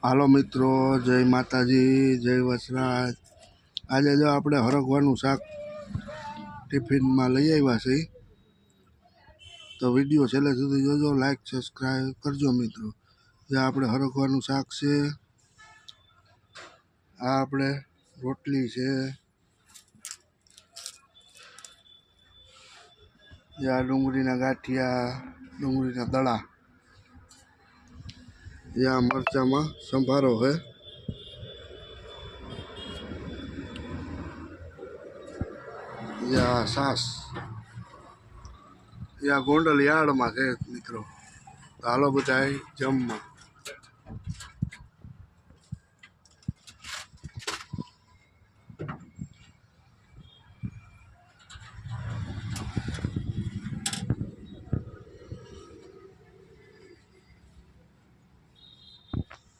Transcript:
હાલો મિત્રો, જય માતાજી, જય વસરાજ। આજે જો આપણે હરગવાનું શાક ટિફિનમાં લઈ આવ્યા છીએ, તો વિડીયો છેલ્લે સુધી જોજો, લાઈક સબસ્ક્રાઈબ કરજો મિત્રો। જે આપણે હરગવાનું શાક છે, આ આપણે રોટલી છે, જે આ ડુંગળીના ગાંઠિયા, ડુંગળીના દડા, જે આ મરચામાં સંભારો છે, જે આ છાશ, જે આ ગોંડલ યાર્ડમાં છે મિત્રો। હાલો બધાય જમવા।